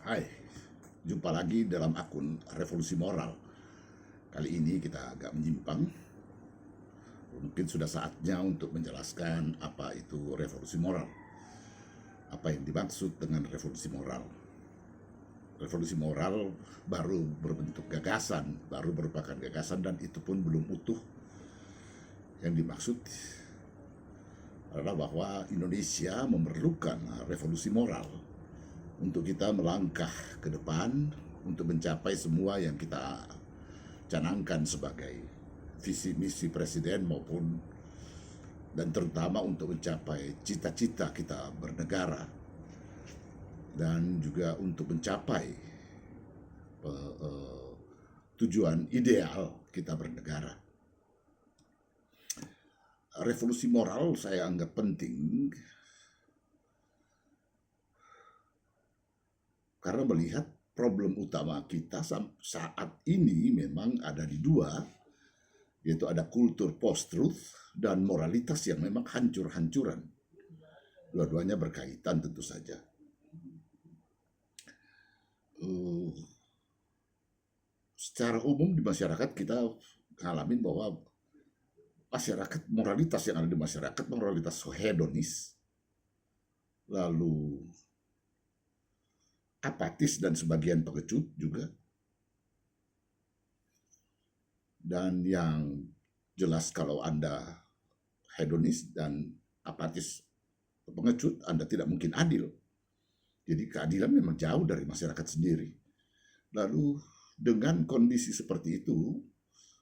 Hai, jumpa lagi dalam akun Revolusi Moral. Kali ini kita agak menyimpang. Mungkin sudah saatnya untuk menjelaskan apa itu revolusi moral. Apa yang dimaksud dengan revolusi moral? Revolusi moral baru berbentuk gagasan, baru merupakan gagasan dan itu pun belum utuh. Yang dimaksud adalah bahwa Indonesia memerlukan revolusi moral untuk kita melangkah ke depan untuk mencapai semua yang kita canangkan sebagai visi misi presiden maupun dan terutama untuk mencapai cita-cita kita bernegara dan juga untuk mencapai tujuan ideal kita bernegara. Revolusi moral saya anggap penting karena melihat problem utama kita saat ini memang ada di dua, yaitu ada kultur post-truth dan moralitas yang memang hancur-hancuran. Dua-duanya berkaitan tentu saja. Secara umum di masyarakat kita ngalamin bahwa masyarakat, moralitas yang ada di masyarakat, moralitas hedonis, lalu apatis dan sebagian pengecut juga. Dan yang jelas kalau Anda hedonis dan apatis pengecut, Anda tidak mungkin adil. Jadi keadilan memang jauh dari masyarakat sendiri. Lalu dengan kondisi seperti itu,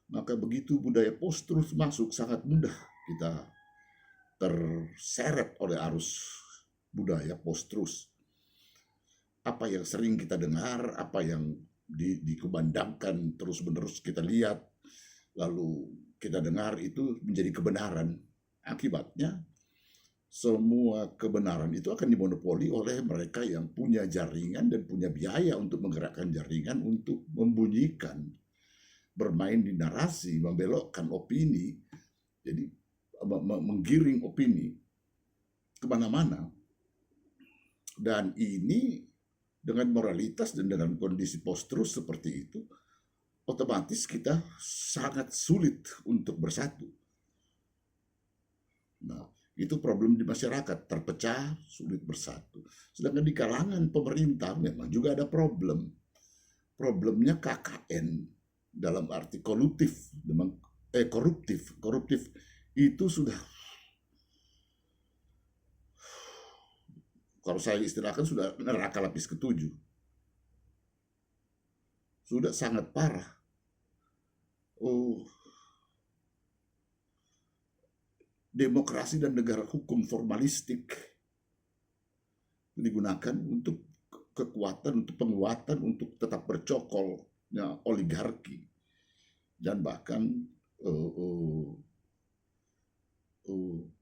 maka begitu budaya post-truth masuk, sangat mudah kita terseret oleh arus budaya post-truth. Apa yang sering kita dengar, apa yang dikumandangkan terus-menerus kita lihat, lalu kita dengar itu menjadi kebenaran. Akibatnya, semua kebenaran itu akan dimonopoli oleh mereka yang punya jaringan dan punya biaya untuk menggerakkan jaringan untuk membunyikan, bermain di narasi, membelokkan opini, jadi menggiring opini kemana-mana. Dan ini dengan moralitas dan dengan kondisi post-truth seperti itu, otomatis kita sangat sulit untuk bersatu. Nah, itu problem di masyarakat, terpecah, sulit bersatu. Sedangkan di kalangan pemerintah memang juga ada problem. Problemnya KKN dalam arti koruptif, memang koruptif itu sudah, kalau saya istilahkan, sudah neraka lapis ketujuh. Sudah sangat parah. Demokrasi dan negara hukum formalistik digunakan untuk kekuatan, untuk penguatan, untuk tetap bercokolnya oligarki. Dan bahkan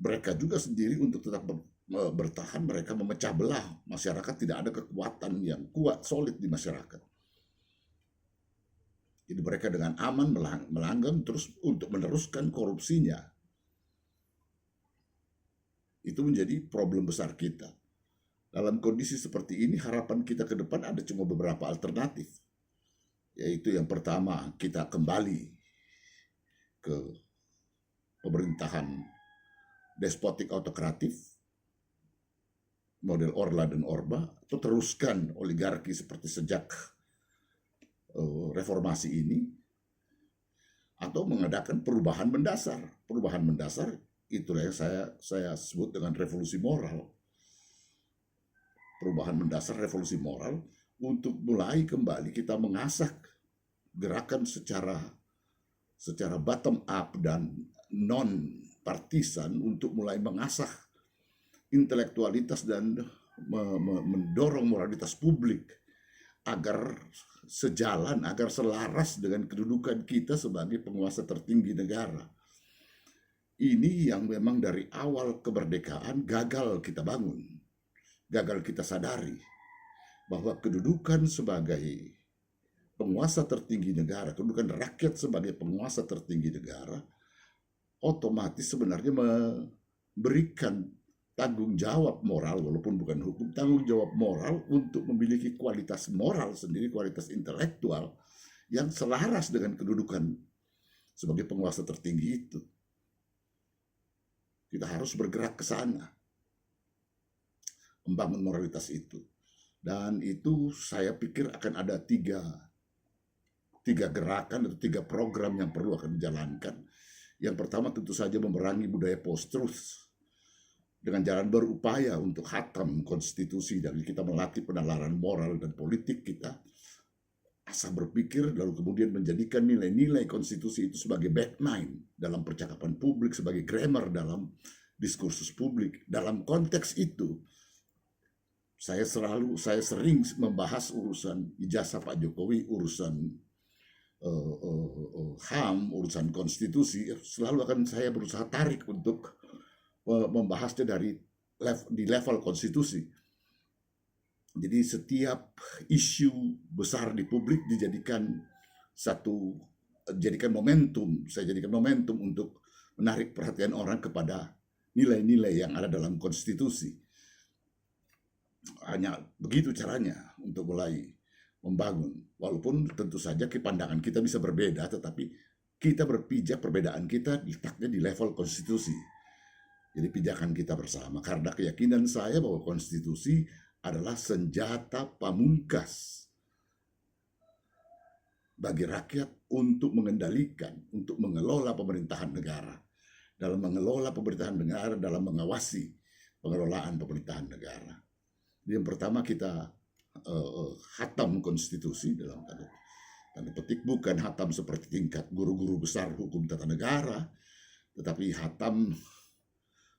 mereka juga sendiri untuk tetap bertahan, mereka memecah belah masyarakat, tidak ada kekuatan yang kuat, solid di masyarakat. Jadi mereka dengan aman melanggang terus untuk meneruskan korupsinya. Itu menjadi problem besar kita. Dalam kondisi seperti ini, harapan kita ke depan ada cuma beberapa alternatif. Yaitu yang pertama, kita kembali ke pemerintahan despotik autokratif, model Orla dan Orba, atau teruskan oligarki seperti sejak reformasi ini, atau mengadakan perubahan mendasar. Perubahan mendasar itulah yang saya sebut dengan revolusi moral. Perubahan mendasar, revolusi moral, untuk mulai kembali kita mengasah gerakan secara bottom up dan non partisan untuk mulai mengasah intelektualitas dan mendorong moralitas publik agar sejalan, agar selaras dengan kedudukan kita sebagai penguasa tertinggi negara. Ini yang memang dari awal kemerdekaan gagal kita bangun, gagal kita sadari bahwa kedudukan sebagai penguasa tertinggi negara, kedudukan rakyat sebagai penguasa tertinggi negara, otomatis sebenarnya memberikan tanggung jawab moral, walaupun bukan hukum, tanggung jawab moral untuk memiliki kualitas moral sendiri, kualitas intelektual yang selaras dengan kedudukan sebagai penguasa tertinggi itu. Kita harus bergerak ke sana, membangun moralitas itu. Dan itu saya pikir akan ada tiga gerakan atau 3 program yang perlu akan dijalankan. Yang pertama tentu saja memerangi budaya post-truth dengan jalan berupaya untuk khatam konstitusi, dan kita melatih penalaran moral dan politik kita, asa berpikir, lalu kemudian menjadikan nilai-nilai konstitusi itu sebagai backline dalam percakapan publik, sebagai grammar dalam diskursus publik. Dalam konteks itu, saya sering membahas urusan ijazah Pak Jokowi, urusan HAM, urusan konstitusi, selalu akan saya berusaha tarik untuk membahasnya di level konstitusi. Jadi setiap isu besar di publik jadikan momentum, saya jadikan momentum untuk menarik perhatian orang kepada nilai-nilai yang ada dalam konstitusi. Hanya begitu caranya untuk mulai membangun. Walaupun tentu saja pandangan kita bisa berbeda, tetapi kita berpijak perbedaan kita letaknya di level konstitusi. Jadi pijakan kita bersama, karena keyakinan saya bahwa konstitusi adalah senjata pamungkas bagi rakyat untuk mengendalikan, untuk mengelola pemerintahan negara. Dalam mengelola pemerintahan negara, dalam mengawasi pengelolaan pemerintahan negara. Yang pertama kita hatam konstitusi dalam tanda petik, bukan hatam seperti tingkat guru-guru besar hukum tata negara, tetapi hatam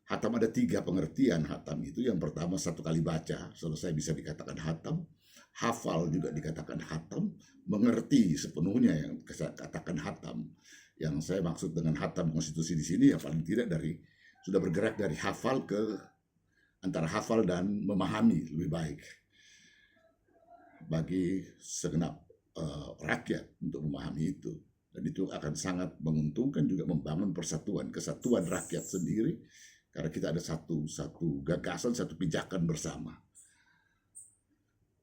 ada 3 pengertian hatam itu. Yang pertama, 1 kali baca selesai bisa dikatakan hatam, hafal juga dikatakan hatam, mengerti sepenuhnya yang katakan hatam. Yang saya maksud dengan hatam konstitusi di sini ya paling tidak sudah bergerak dari hafal ke antara hafal dan memahami lebih baik bagi segenap rakyat untuk memahami itu. Dan itu akan sangat menguntungkan, juga membangun kesatuan rakyat sendiri, karena kita ada satu gagasan, satu pijakan bersama.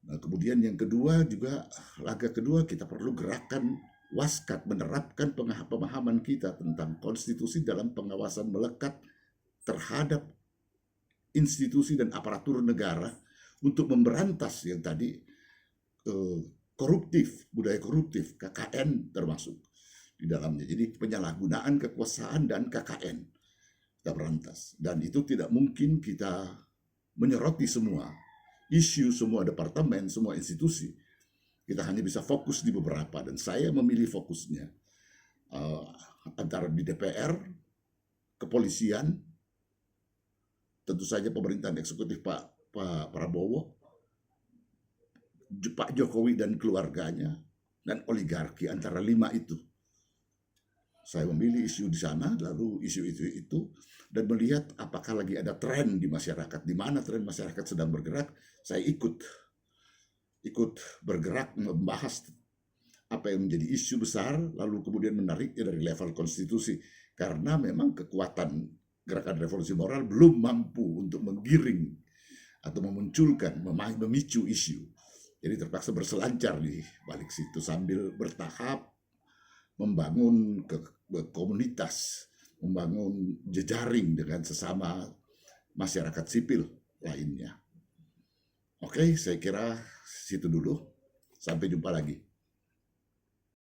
Nah, kemudian yang kedua juga, langkah kedua, kita perlu gerakan waskat, menerapkan pemahaman kita tentang konstitusi dalam pengawasan melekat terhadap institusi dan aparatur negara untuk memberantas yang tadi koruptif, budaya koruptif, KKN termasuk di dalamnya. Jadi penyalahgunaan kekuasaan dan KKN kita berantas. Dan itu tidak mungkin kita menyoroti semua isu, semua departemen, semua institusi. Kita hanya bisa fokus di beberapa, dan saya memilih fokusnya antara di DPR, kepolisian, tentu saja pemerintahan eksekutif Pak Prabowo, Pak Jokowi dan keluarganya, dan oligarki. Antara 5 itu saya memilih isu di sana, lalu isu itu, dan melihat apakah lagi ada tren di masyarakat, di mana tren masyarakat sedang bergerak. Saya ikut bergerak membahas apa yang menjadi isu besar, lalu kemudian menariknya dari level konstitusi, karena memang kekuatan gerakan revolusi moral belum mampu untuk menggiring atau memunculkan, memicu isu. Jadi terpaksa berselancar di balik situ sambil bertahap membangun komunitas, membangun jejaring dengan sesama masyarakat sipil lainnya. Oke, saya kira situ dulu. Sampai jumpa lagi.